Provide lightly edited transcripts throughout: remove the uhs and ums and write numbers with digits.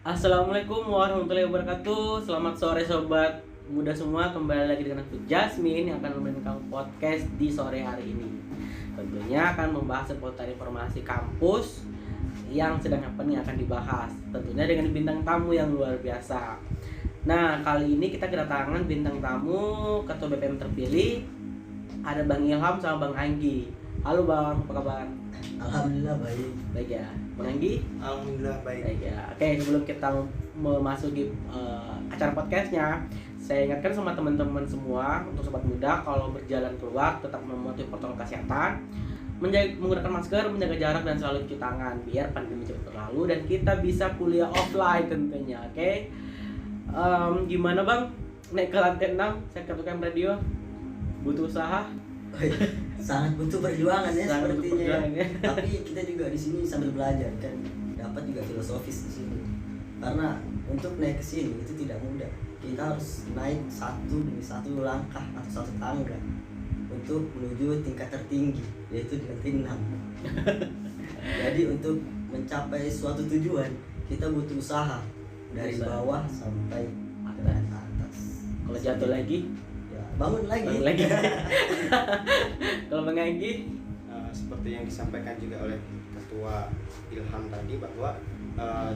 Assalamualaikum warahmatullahi wabarakatuh. Selamat sore sobat muda semua. Kembali lagi dengan aku Jasmine yang akan memberikan podcast di sore hari ini. Tentunya akan membahas seputar informasi kampus yang sedang akan dibahas. Tentunya dengan bintang tamu yang luar biasa. Nah, kali ini kita kedatangan bintang tamu Ketua BPM terpilih. Ada Bang Ilham sama Bang Anggi. Halo Bang, apa kabar? Alhamdulillah baik. Baik ya. Bang Anggi? Alhamdulillah baik. Baik ya. Oke, sebelum kita memasuki acara podcastnya, saya ingatkan sama teman-teman semua untuk sobat muda kalau berjalan keluar tetap mematuhi protokol kesehatan, menggunakan masker, menjaga jarak dan selalu cuci tangan biar pandemi cepat berlalu dan kita bisa kuliah offline tentunya. Oke. Gimana Bang? Naik ke lantai 6, saya ketukan radio. Butuh usaha? Sangat butuh perjuangan ya Sangat butuh sepertinya. perjuangan, ya. Tapi kita juga di sini sambil belajar kan, dapat juga filosofis di sini. Karena untuk naik ke sini itu tidak mudah. Kita harus naik satu demi satu langkah atau satu tangga untuk menuju tingkat tertinggi, yaitu di lantai 6. Jadi untuk mencapai suatu tujuan kita butuh usaha dari bawah sampai atas. Kalau jatuh lagi, Ya, bangun lagi. bangun lagi. Kalau Bang Anggi, Seperti yang disampaikan juga oleh Ketua Ilham tadi bahwa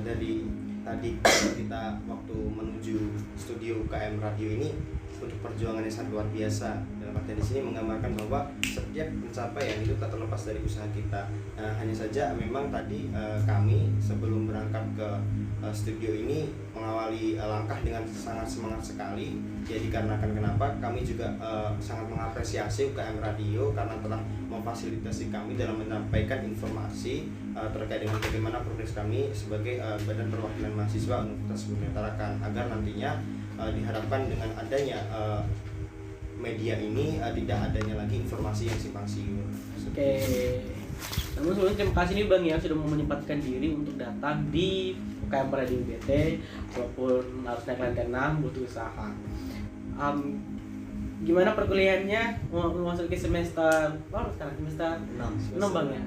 dari tadi kita waktu menuju studio UKM Radio ini untuk perjuangan yang sangat luar biasa. Dalam artian di sini menggambarkan bahwa setiap pencapaian itu tak terlepas dari usaha kita. Hanya saja memang tadi kami sebelum berangkat ke studio ini mengawali langkah dengan sangat semangat sekali. Jadi dikarenakan kenapa kami juga sangat mengapresiasi UKM Radio karena telah memfasilitasi kami dalam menyampaikan informasi terkait dengan bagaimana progres kami sebagai badan perwakilan mahasiswa Universitas Bumi Tarakan, agar nantinya diharapkan dengan adanya media ini tidak adanya lagi informasi yang simpang siur. oke. Namun sebelumnya terima kasih nih Bang ya sudah menyempatkan diri untuk datang di UKM Radio BT, walaupun harus naik lantai 6 butuh usaha. Gimana perkuliahannya? Mau masuk ke semester sekarang semester 6 Bang ya?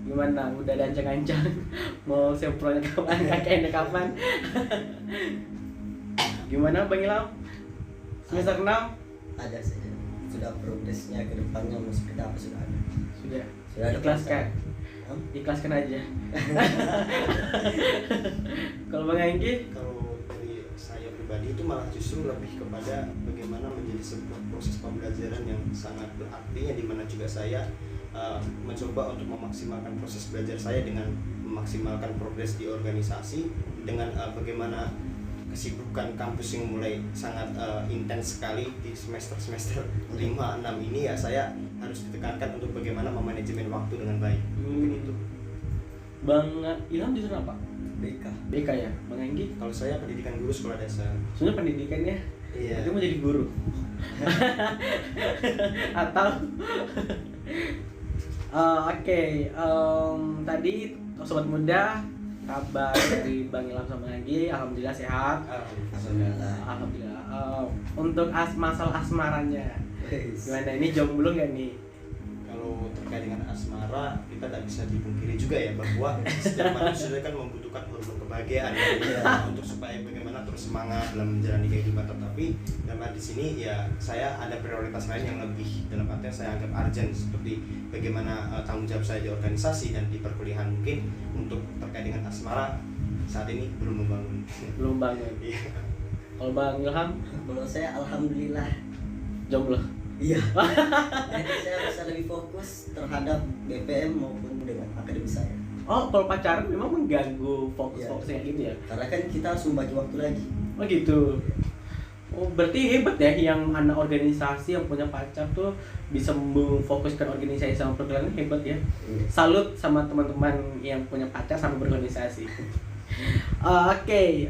Gimana? Udah ada ancang-ancang mau sempronya kapan? Kakeknya kapan? Gimana Bang Ilham? Semester 6? Ada saja, sudah progresnya ke depannya mau seperti apa sudah ada. Sudah ada ikhlaskan. Hah? Ikhlaskan aja. Kalau Bang Anggi? Kalau dari saya pribadi itu malah justru lebih kepada bagaimana menjadi sebuah proses pembelajaran yang sangat berarti, yang dimana juga saya mencoba untuk memaksimalkan proses belajar saya dengan memaksimalkan progres di organisasi, dengan bagaimana kesibukan kampus yang mulai sangat intens sekali di semester 5-6 ini, ya saya harus ditekankan untuk bagaimana memanajemen waktu dengan baik. Mungkin itu. Bang Ilham jurusan apa? BK. BK ya? Bang Anggi? Kalau saya pendidikan guru sekolah dasar. Sebenarnya pendidikannya Iya. itu mau jadi guru. Atau oke, tadi sobat muda kabar dari Bang Ilham sama Anggi, alhamdulillah sehat. Alhamdulillah. Untuk masalah asmaranya gimana, ini jomblo nggak nih? Kalau terkait dengan asmara, kita tak bisa dipungkiri juga ya bahwa setiap manusia kan membutuhkan hormon kebahagiaan ya, untuk supaya bagaimana terus semangat dalam menjalani kehidupan. Tetapi dalam di sini ya saya ada prioritas lain yang lebih, dalam artian saya anggap urgent, seperti bagaimana tanggung jawab saya di organisasi dan di perkuliahan. Mungkin untuk terkait dengan asmara saat ini belum membangun. Belum bangun. Iya. Kalau Bang Ilham Kalau saya alhamdulillah jomblo. iya. Jadi saya bisa lebih fokus terhadap BPM maupun dengan akademi saya. Oh, kalau pacaran memang mengganggu fokusnya gitu ya? Karena kan kita harus membagi waktu lagi. Oh gitu. Oh, berarti hebat ya yang anak organisasi yang punya pacar tuh bisa memfokuskan organisasi sama perkuliahan, hebat ya. Salut sama teman-teman yang punya pacar sama berorganisasi. Oke,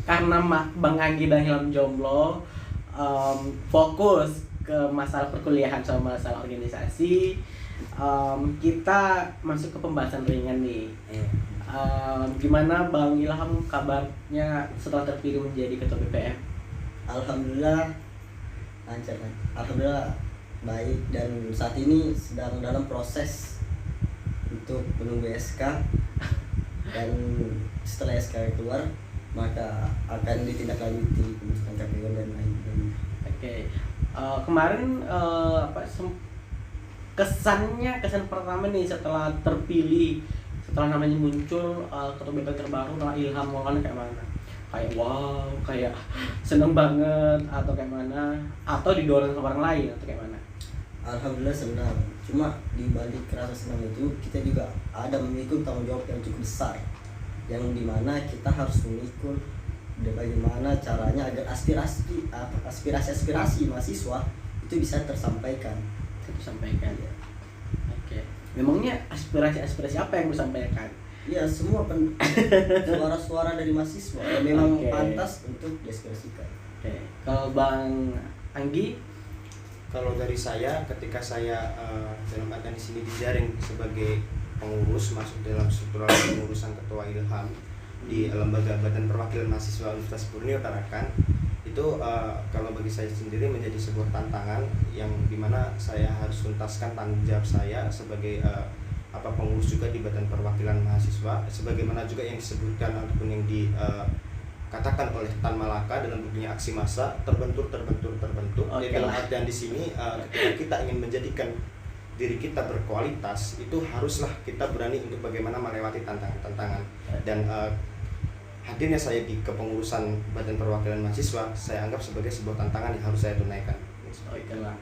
karena Bang Anggi dan Ilham jomblo, fokus ke masalah perkuliahan sama masalah organisasi, kita masuk ke pembahasan ringan nih. Gimana Bang Ilham kabarnya setelah terpilih menjadi ketua BPM? Alhamdulillah lancar kan. Alhamdulillah baik, dan saat ini sedang dalam proses untuk menunggu SK dan setelah SK keluar maka akan ditindaklanjuti pembentukan KPU dan lain-lain. Oke. Kemarin kesan pertama nih setelah terpilih, setelah namanya muncul ketua BPM terbaru nama Ilham Maulana kayak mana? Kayak wow, kayak seneng banget atau kayak mana? Atau didorong sama orang lain atau kayak mana? Alhamdulillah senang. Cuma di balik rasa senang itu kita juga ada memikul tanggung jawab yang cukup besar, yang dimana kita harus memikul bagaimana caranya agar aspirasi mahasiswa itu bisa tersampaikan. Tersampaikan ya. Oke. Memangnya aspirasi apa yang disampaikan? Ya semua suara-suara dari mahasiswa yang memang Oke. pantas untuk diekspresikan. Oke. Kalau Bang Anggi, Kalau dari saya, ketika saya dalam artian di sini dijaring sebagai pengurus masuk dalam struktural pengurusan ketua Ilham di lembaga Badan Perwakilan Mahasiswa Universitas Murni Tarakan, itu kalau bagi saya sendiri menjadi sebuah tantangan yang dimana saya harus tuntaskan tanggung jawab saya sebagai pengurus juga di Badan Perwakilan Mahasiswa, sebagaimana juga yang disebutkan ataupun yang katakan oleh Tan Malaka dalam bukunya Aksi Massa, terbentur. Oke. Dalam artian di sini ketika kita ingin menjadikan diri kita berkualitas, itu haruslah kita berani untuk bagaimana melewati tantangan-tantangan. Dan hadirnya saya di kepengurusan Badan Perwakilan Mahasiswa, saya anggap sebagai sebuah tantangan yang harus saya tunaikan. oke lah.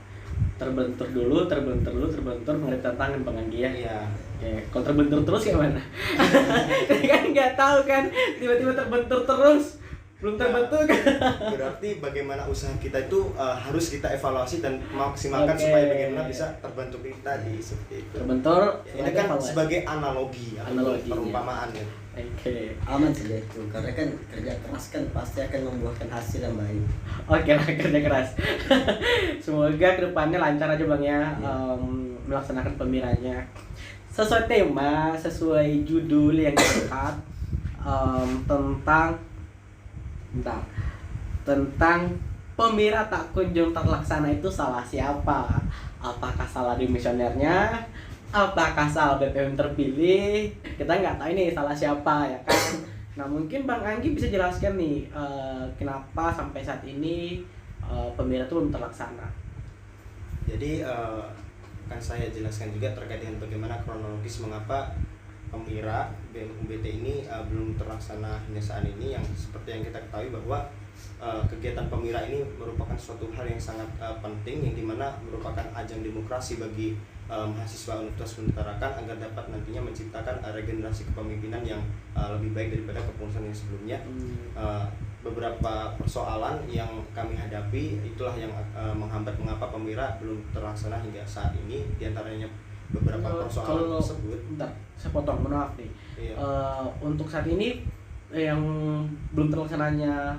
Terbentur dulu, menghadapi tantangan Bang Anggi ya. Iya. Oke, kalau terbentur terus kayak mana? Kan nggak tahu kan, tiba-tiba terbentur terus, belum terbentuk. Berarti bagaimana usaha kita itu harus kita evaluasi dan maksimalkan Oke. supaya bagaimana bisa terbentuk tadi seperti itu. Terbentur, Ya, ini kan sebagai analogi, Analoginya. perumpamaan ya. Oke. Aman saja itu, karena kan kerja keras kan pasti akan membuahkan hasil yang baik. Oke lah, kerja keras. Semoga kedepannya lancar aja Bang ya, melaksanakan pemilihannya sesuai tema, sesuai judul yang diangkat, tentang pemira tak kunjung terlaksana itu salah siapa? Apakah salah dimisionernya? Apakah salah BPM terpilih? Kita nggak tahu ini salah siapa ya kan. Nah mungkin Bang Anggi bisa jelaskan nih kenapa sampai saat ini pemira itu belum terlaksana. Jadi akan saya jelaskan juga terkait dengan bagaimana kronologis mengapa pemira BMUBT ini belum terlaksana hingga saat ini, yang seperti yang kita ketahui bahwa kegiatan pemira ini merupakan suatu hal yang sangat penting, yang dimana merupakan ajang demokrasi bagi mahasiswa Universitas Tarakan agar dapat nantinya menciptakan regenerasi kepemimpinan yang lebih baik daripada kepengurusan yang sebelumnya. Beberapa persoalan yang kami hadapi itulah yang menghambat mengapa pemira belum terlaksana hingga saat ini, diantaranya beberapa persoalan tersebut. Bentar, saya potong, mohon maaf nih. Iya. Untuk saat ini yang belum terlaksananya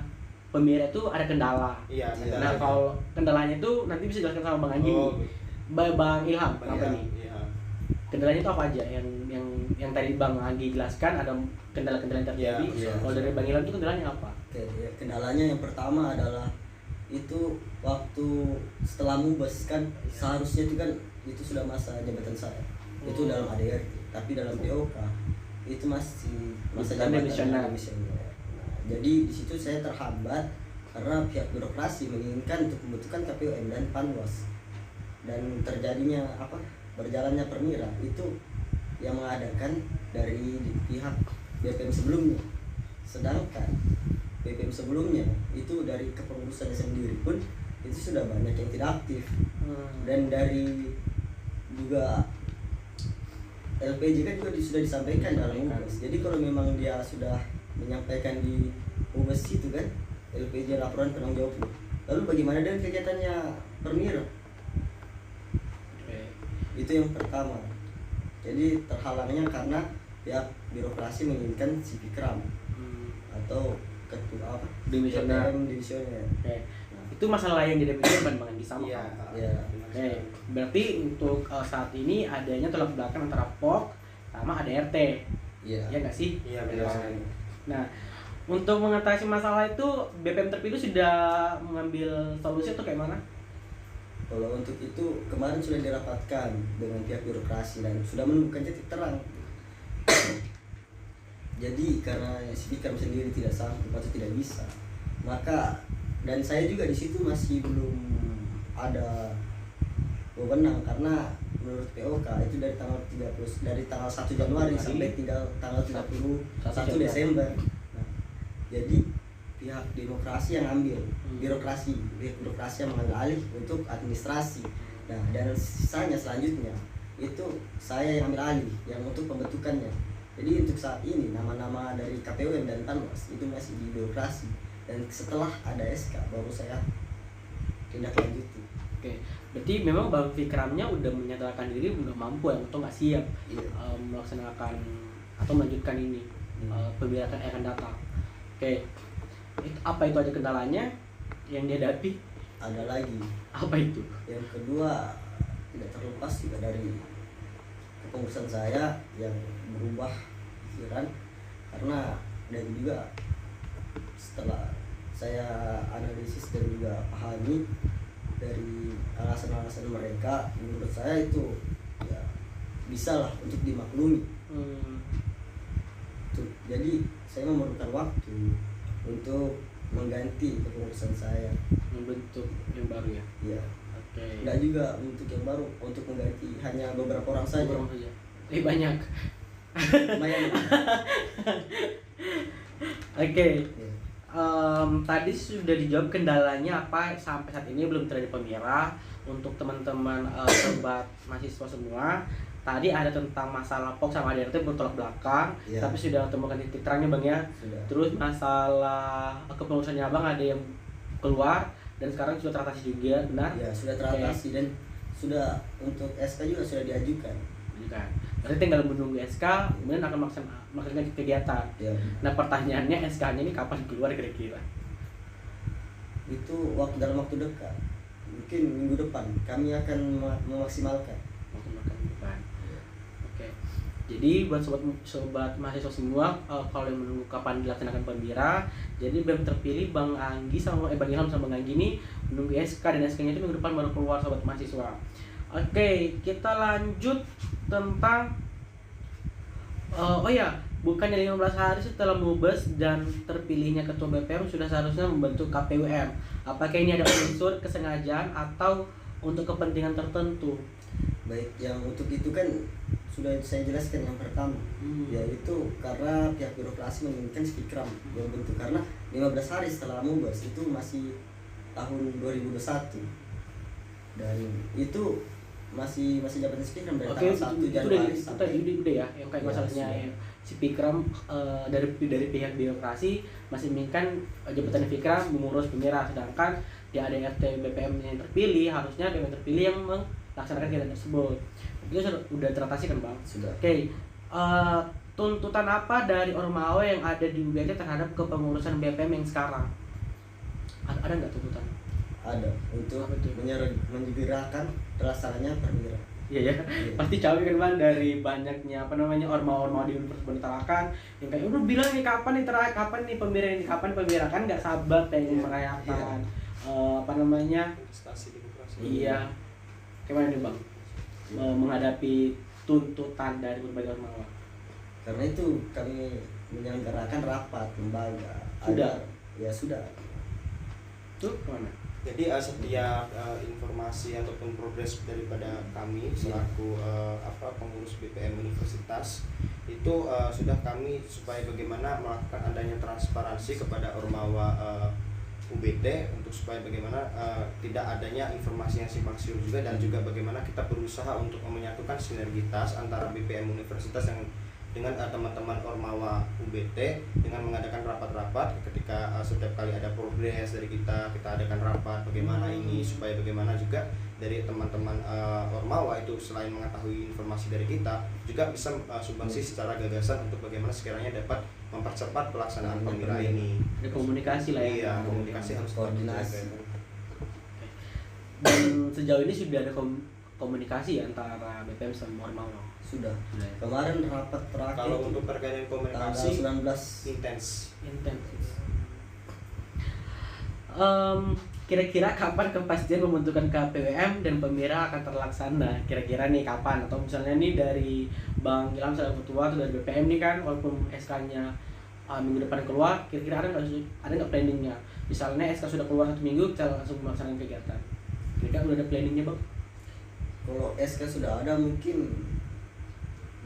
pemira itu ada kendala. Iya, Nah kalau kendalanya itu nanti bisa dijelaskan sama Bang Anggi nih. Bang Ilham, apa nih? Iya. Kendalanya itu apa aja? Yang tadi Bang Anggi jelaskan ada kendala-kendala yang terjadi. Iya, Kalau dari Bang Ilham itu kendalanya apa? Oke, ya, kendalanya yang pertama adalah itu waktu setelah mubes kan seharusnya itu kan itu sudah masa jabatan saya. Itu dalam ADRT, tapi dalam POK itu masih masa jabatan Demisioner. demisioner. Nah, jadi di situ saya terhambat karena pihak birokrasi menginginkan untuk membentukkan KPUM dan Panwas, dan terjadinya berjalannya permira itu yang mengadakan dari pihak BPM sebelumnya, sedangkan BPM sebelumnya itu dari kepengurusannya sendiri pun itu sudah banyak yang tidak aktif, dan dari juga LPJ kan juga sudah disampaikan dalam UBS. Jadi kalau memang dia sudah menyampaikan di UBS itu kan LPJ laporan penanggung jawab, lalu bagaimana dengan kegiatannya permira? Itu yang pertama. Jadi terhalangnya karena pihak birokrasi menginginkan si Fikram atau ketua Dimisioner. dimisioner. Oke. Itu masalah yang jadi beban Bang Anggi sama Iya. kamu. Iya. Oke. Berarti untuk saat ini adanya tolak belakang antara POK sama ADRT. Iya. Ya nggak sih? Iya, benar sekali. Nah, untuk mengatasi masalah itu BPM terpilih sudah mengambil solusi atau kayak mana? Kalau untuk itu kemarin sudah dirapatkan dengan pihak birokrasi dan sudah menemukan titik terang. Jadi karena si Fikram sendiri tidak sanggup atau tidak bisa, maka dan saya juga di situ masih belum ada wewenang, karena menurut POK itu dari tanggal 1 Januari sampai tanggal 31 Desember. Nah, jadi pihak demokrasi yang ambil birokrasi yang mengambil alih untuk administrasi. Nah, dan sisanya selanjutnya itu saya yang ambil alih yang untuk pembentukannya. Jadi untuk saat ini nama-nama dari KPUM dan Tanwas itu masih di birokrasi, dan setelah ada SK baru saya tindak lanjuti. Oke, berarti memang Bang Fikramnya udah menyatakan diri udah mampu ya atau nggak siap melaksanakan atau melanjutkan ini pemilihan yang akan datang. Oke, apa itu aja kendalanya yang dihadapi? Ada lagi. Apa itu? Yang kedua tidak terlepas juga dari kepengurusan saya yang berubah pikiran, karena dan juga setelah saya analisis dan juga pahami dari alasan-alasan mereka, menurut saya itu ya bisa lah untuk dimaklumi. Jadi saya memerlukan waktu untuk mengganti kepengurusan saya, membentuk yang baru ya. Iya. Oke. Enggak juga untuk yang baru, untuk mengganti hanya beberapa orang saja. Banyak. Lumayan. Oke. Iya. Tadi sudah dijawab kendalanya apa sampai saat ini belum terjadi pemirah. Untuk teman-teman sobat mahasiswa semua, tadi ada tentang masalah POK sama ADRT bertolak belakang, tapi sudah temukan titik terangnya Bang ya. Sudah. Terus masalah kepengurusannya Abang ada yang keluar dan sekarang sudah teratasi juga, benar? Ya, sudah teratasi dan sudah untuk SK juga sudah diajukan. Kan. Berarti tinggal menunggu SK, kemudian akan melaksanakan kegiatan. Ya. Nah, pertanyaannya SK-nya ini kapan keluar kira-kira? Itu dalam waktu dekat. Mungkin minggu depan kami akan memaksimalkan. Oke. Jadi buat sobat mahasiswa semua, kalau yang menunggu kapan dilaksanakan pembira, jadi BEM terpilih Bang Anggi sama Bang Ilham sama Bang Anggi ini menunggu SK, dan SK-nya itu minggu depan baru keluar sobat mahasiswa. Oke, kita lanjut tentang bukannya 15 hari setelah mubes dan terpilihnya ketua BPM sudah seharusnya membentuk KPUM. Apakah ini ada unsur kesengajaan atau untuk kepentingan tertentu? Baik, yang untuk itu kan sudah saya jelaskan yang pertama, yaitu karena pihak birokrasi menginginkan Fikram yang bentuk, karena 15 hari setelah mubes itu masih tahun 2021 dan itu masih jabatan Fikram dari tanggal 1 Januari sampai udah ya, yang kayak masalahnya ya, si Fikram dari pihak birokrasi masih menginginkan jabatan Fikram mengurus pemirah, sedangkan di ADRT BPM yang terpilih harusnya BPM terpilih yang melaksanakan kegiatan tersebut. Itu sudah teratasi kan Bang? Sudah. Oke. Tuntutan apa dari Ormawa yang ada di UBT terhadap kepengurusan BPM yang sekarang? Ada nggak tuntutan? Ada, untuk menyegerakan terlaksananya perwira. Iya. Pasti capek kan Bang dari banyaknya orma-orma di Universitas Bandung Tarakan yang kayak udah bilang nih kapan nih pemira kan nggak sabar pengen merayakan Prestasi demokrasi. Iya. Gimana nih Bang menghadapi tuntutan dari berbagai ormawa? Karena itu kami menyelenggarakan rapat lembaga. Sudah. Tuh kemana? Jadi setiap informasi ataupun progres daripada kami selaku pengurus BPM Universitas itu sudah kami supaya bagaimana melakukan adanya transparansi kepada ormawa UBT untuk supaya bagaimana tidak adanya informasi yang simpang siur juga, dan juga bagaimana kita berusaha untuk menyatukan sinergitas antara BPM Universitas dengan teman-teman ormawa UBT dengan mengadakan rapat-rapat ketika setiap kali ada progres dari kita adakan rapat bagaimana ini, supaya bagaimana juga dari teman-teman ormawa itu selain mengetahui informasi dari kita juga bisa sumbangsi secara gagasan untuk bagaimana sekiranya dapat mempercepat pelaksanaan pemira ini. Ada komunikasi lah ya. Iya, komunikasi harus koordinasi. Dan sejauh ini sudah ada komunikasi antara BPM sama ormawa. Sudah. Kemarin rapat terakhir. Kalau untuk terkait komunikasi tanggal 19 intens. kira-kira kapan kepastian pembentukan KPWM dan Pemira akan terlaksana? Kira-kira nih kapan? Atau misalnya nih dari Bang Ilham selaku ketua atau dari BPM nih kan, walaupun SK-nya minggu depan keluar, kira-kira ada nggak planningnya? Misalnya SK sudah keluar 1 minggu, kita langsung melaksanakan kegiatan. Kira-kira udah ada planningnya Bang? Kalau SK sudah ada mungkin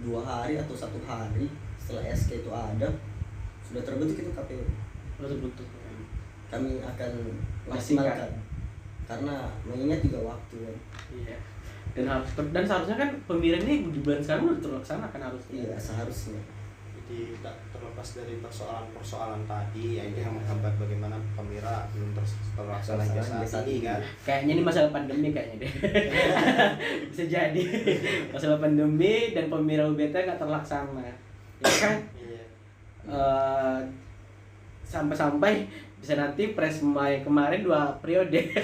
2 hari atau 1 hari setelah SK itu ada sudah terbentuk itu KPU. Udah terbentuk. Kami akan Pastikan. maksimalkan karena mengingat juga waktu kan. Iya. Dan seharusnya kan Pemira ini di bulan sekarang udah terlaksana kan harusnya. Iya seharusnya. Jadi tak terlepas dari persoalan-persoalan tadi ya, yang menghambat bagaimana Pemira belum terlaksana hingga saat ini kan. Kayaknya ini masalah pandemi kayaknya deh. Bisa jadi masalah pandemi dan Pemira UBT nggak terlaksana, ya kan? Iya. Sampai-sampai bisa nanti Presma yang kemarin 2 periode.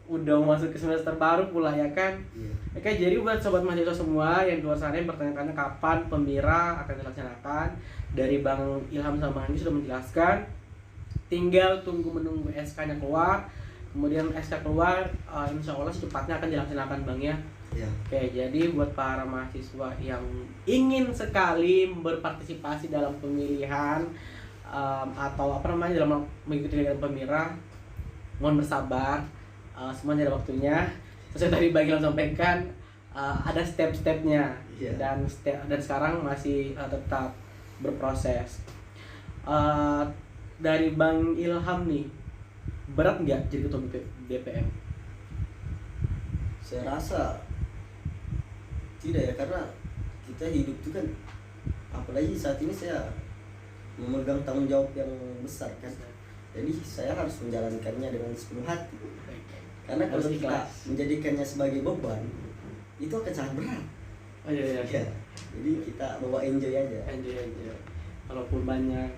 Udah masuk ke semester baru pula ya kan. Iya. Oke, jadi buat sobat mahasiswa semua yang di luar sana yang bertanya-tanya kapan Pemira akan dilaksanakan, dari Bang Ilham sama Andi sudah menjelaskan. Tinggal menunggu SK-nya keluar. Kemudian SK keluar, insya Allah secepatnya akan dilaksanakan Bang ya. Iya. Oke, jadi buat para mahasiswa yang ingin sekali berpartisipasi dalam pemilihan atau dalam mengikuti kegiatan Pemira, mohon bersabar, semuanya ada waktunya. Sesuai tadi Bang Ilham sampaikan, ada step-stepnya. Iya. Dan sekarang masih tetap berproses. Dari Bang Ilham nih, berat nggak jadi ketua BPM? Saya rasa tidak ya, karena kita hidup itu kan, apalagi saat ini saya memegang tanggung jawab yang besar kan. Jadi saya harus menjalankannya dengan sepenuh hati. Karena kalau Harus kita ikhlas. menjadikannya sebagai beban, itu akan sangat berat. Oh iya. Ya. Jadi kita bawa enjoy aja. Enjoy aja. Walaupun banyak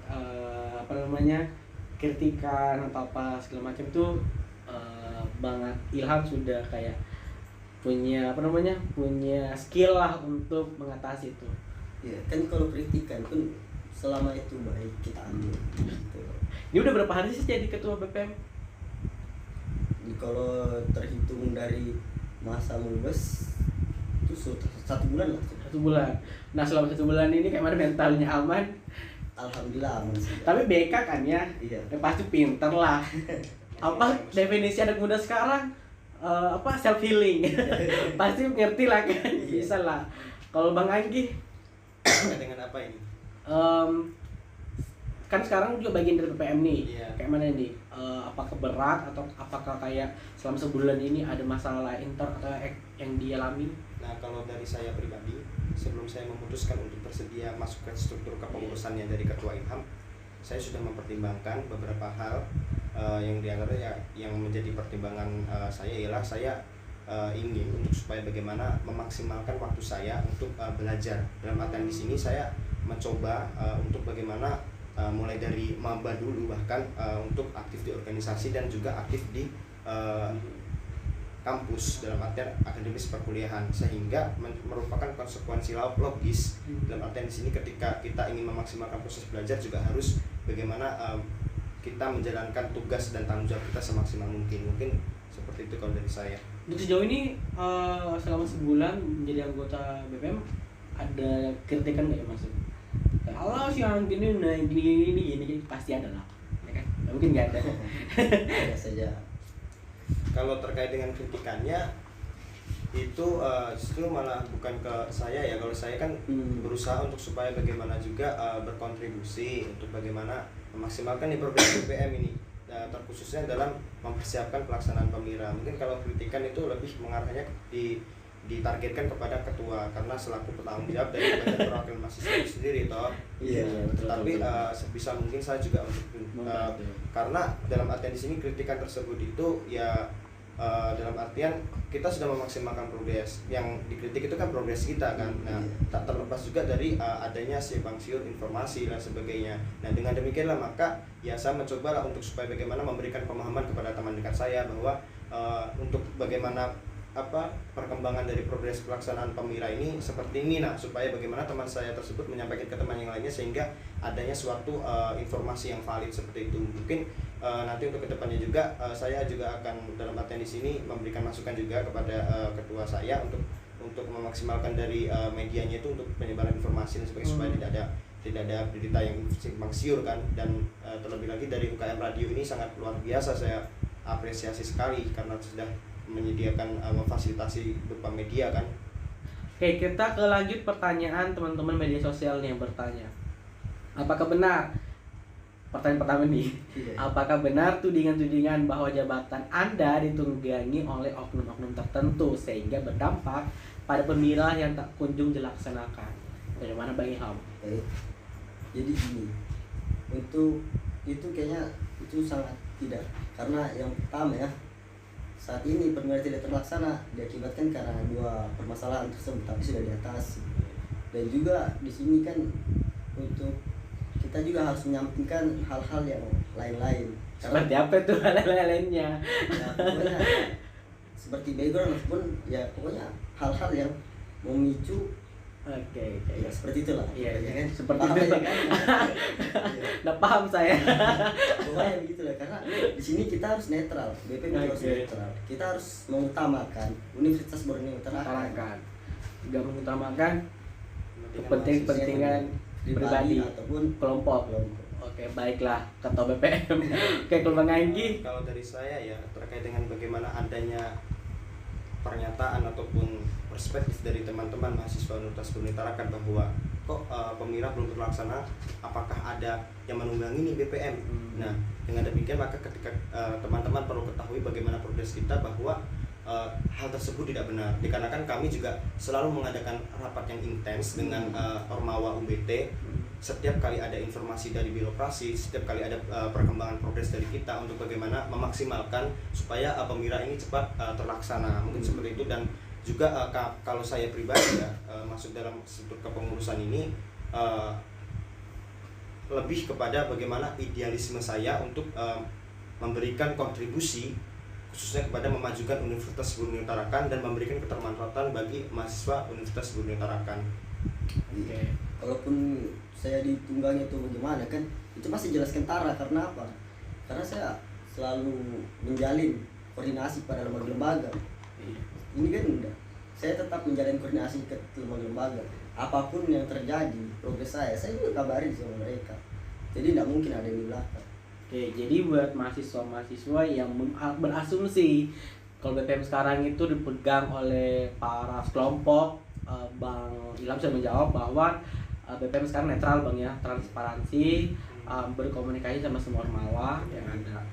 kritikan atau apa segala macam tuh, Bang Ilham sudah kayak punya punya skill lah untuk mengatasi itu. Ya, kan kalau kritikan pun selama itu baik kita ambil. Gitu. Ini udah berapa hari sih jadi ketua BPM? Jadi kalau terhitung dari masa mubes itu 1 bulan lah. 1 bulan. Nah selama 1 bulan ini kayak mana mentalnya aman? Alhamdulillah aman sih. Tapi BK kan ya, Iya. ya pasti pinter lah. Apa definisi anak muda sekarang? Self healing. Pasti ngerti lah kan, bisa lah. Kalau Bang Anggi, Dengan apa ini? kan sekarang juga bagian dari BPM nih. Iya. Kayak mana nih? Apakah berat atau apakah kayak selama sebulan ini ada masalah atau yang dialami? Nah, kalau dari saya pribadi, sebelum saya memutuskan untuk bersedia masuk ke struktur kepengurusannya dari Ketua Ilham, saya sudah mempertimbangkan beberapa hal yang diantaranya yang menjadi pertimbangan saya ialah saya ingin untuk supaya bagaimana memaksimalkan waktu saya untuk belajar. Dalam artian di sini saya mencoba untuk bagaimana mulai dari maba dulu bahkan untuk aktif di organisasi dan juga aktif di kampus dalam artian akademis perkuliahan, sehingga merupakan konsekuensi logis dalam artian di sini ketika kita ingin memaksimalkan proses belajar juga harus bagaimana kita menjalankan tugas dan tanggung jawab kita semaksimal mungkin seperti itu kalau dari saya. Untuk sejauh ini selama sebulan menjadi anggota BPM ada kritikan nggak ya Mas? Kalau sih yang gini gini pasti ada lah, ya kan? Nggak mungkin nggak ada. Ada saja. Kalau terkait dengan kritikannya itu justru malah bukan ke saya ya. Kalau saya kan berusaha untuk supaya bagaimana juga berkontribusi untuk bagaimana memaksimalkan nih program BPM ini, terkhususnya dalam mempersiapkan pelaksanaan Pemira. Mungkin kalau kritikan itu lebih mengarahnya ditargetkan kepada ketua karena selaku petanggung jawab dari perwakilan mahasiswa itu sendiri toh. Iya, betul. Tapi sebisa mungkin saya juga untuk karena dalam artian di sini kritikan tersebut itu ya dalam artian kita sudah memaksimalkan progres. Yang dikritik itu kan progres kita kan. Nah, tak terlepas juga dari adanya simpang siur informasi dan sebagainya. Nah, dengan demikianlah maka ya saya mencoba lah untuk supaya bagaimana memberikan pemahaman kepada teman dekat saya bahwa untuk bagaimana perkembangan dari progres pelaksanaan Pemira ini seperti ini. Nah, supaya bagaimana teman saya tersebut menyampaikan ke teman yang lainnya sehingga adanya suatu informasi yang valid seperti itu. Mungkin nanti untuk kedepannya juga saya juga akan dalam artian di sini memberikan masukan juga kepada ketua saya untuk memaksimalkan dari medianya itu untuk penyebaran informasi dan sebagainya supaya tidak ada berita yang simpang siur kan. Dan terlebih lagi dari UKM Radio ini sangat luar biasa, saya apresiasi sekali karena sudah menyediakan memfasilitasi berupa media kan. Oke, kita ke lanjut pertanyaan teman-teman media sosial nih yang bertanya. Apakah benar? Pertanyaan pertama nih. Apakah benar tudingan-tudingan bahwa jabatan Anda ditunggangi oleh oknum-oknum tertentu sehingga berdampak pada pemilihan yang tak kunjung dilaksanakan? Bagaimana Bang Ilham? Jadi gini, untuk itu kayaknya itu sangat tidak, karena yang pertama ya, saat ini pemilihan tidak terlaksana diakibatkan karena dua permasalahan tersebut, tapi sudah diatasi. Dan juga di sini kan untuk kita juga harus menyampingkan hal-hal yang lain-lain. Seperti apa itu hal-hal lainnya? Ya, pokoknya seperti background ataupun ya pokoknya hal-hal yang memicu. Oke. Ya seperti itulah. Iya, kan? seperti Paham itu. ya, kan? Udah paham saya. Pokoknya begitu lah, karena di sini kita harus netral, BPM harus netral. Kita harus mengutamakan Universitas Borneo Utarakan. Juga mengutamakan Kepentingan kepentingan pribadi ataupun kelompok. Oke, baiklah Ketua BPM. Oke, kalau Bang Anggi. Kalau dari saya ya terkait dengan bagaimana adanya pernyataan ataupun perspektif dari teman-teman mahasiswa Universitas Borneo Tarakan bahwa kok Pemira belum terlaksana, apakah ada yang menunggangi nih BPM? Nah, dengan demikian maka ketika teman-teman perlu ketahui bagaimana progres kita bahwa hal tersebut tidak benar, dikarenakan kami juga selalu mengadakan rapat yang intens dengan Ormawa UBT. Setiap kali ada informasi dari birokrasi, setiap kali ada perkembangan progres dari kita untuk bagaimana memaksimalkan supaya Pemira ini cepat terlaksana, mungkin seperti itu. Dan juga kalau saya pribadi ya masuk dalam struktur kepengurusan ini lebih kepada bagaimana idealisme saya untuk memberikan kontribusi khususnya kepada memajukan Universitas Borneo Tarakan dan memberikan ketermanfaatan bagi mahasiswa Universitas Borneo Tarakan. Oke. Kalaupun saya ditunggangi itu bagaimana kan, itu masih jelas kentara. Karena apa? Karena saya selalu menjalin koordinasi pada lembaga-lembaga. Ini kan udah, saya tetap menjalin koordinasi ke lembaga-lembaga. Apapun yang terjadi, progres saya juga kabarin sama mereka. Jadi tidak mungkin ada yang di belakang. Oke, jadi buat mahasiswa-mahasiswa yang berasumsi kalau BPM sekarang itu dipegang oleh para kelompok, Bang Ilham sudah menjawab bahwa BPM sekarang netral Bang ya, transparansi, berkomunikasi sama semua ormawa yang ada.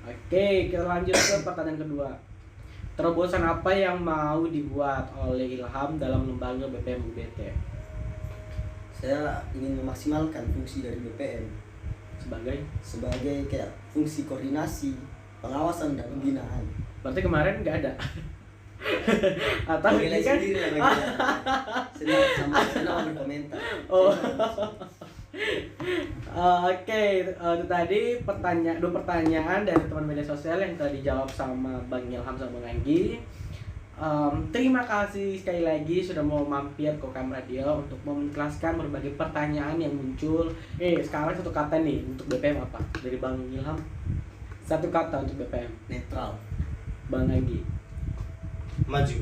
Oke, kita lanjut ke pertanyaan kedua. Terobosan apa yang mau dibuat oleh Ilham dalam lembaga BPM UBT? Saya ingin memaksimalkan fungsi dari BPM sebagai kayak fungsi koordinasi, pengawasan dan pembinaan. Berarti kemarin nggak ada? Atau ini kan? Senang berkomentar. Oh. Oke, itu tadi dua pertanyaan dari teman media sosial yang telah dijawab sama Bang Ilham sama Bang Anggi. Terima kasih sekali lagi sudah mau mampir ke UKM Radio untuk menjelaskan berbagai pertanyaan yang muncul. Sekarang satu kata nih untuk BPM apa? Dari Bang Ilham. Satu kata untuk BPM. Netral. Bang Anggi. Maju.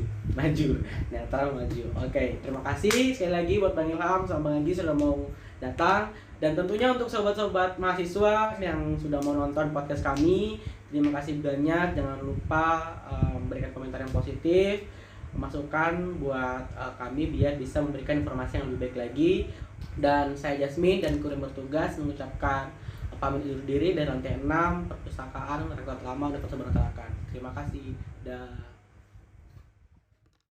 Netral maju. Oke, terima kasih sekali lagi buat Bang Ilham sama Bang Anggi sudah mau datang. Dan tentunya untuk sobat-sobat mahasiswa yang sudah mau nonton podcast kami, terima kasih banyak. Jangan lupa memberikan komentar yang positif, masukan buat kami biar bisa memberikan informasi yang lebih baik lagi. Dan saya Jasmine dan kru yang bertugas mengucapkan pamit undur diri dari lantai 6 Perpustakaan Rektorat Lama Universitas Borneo Tarakan. Terima kasih. Dah.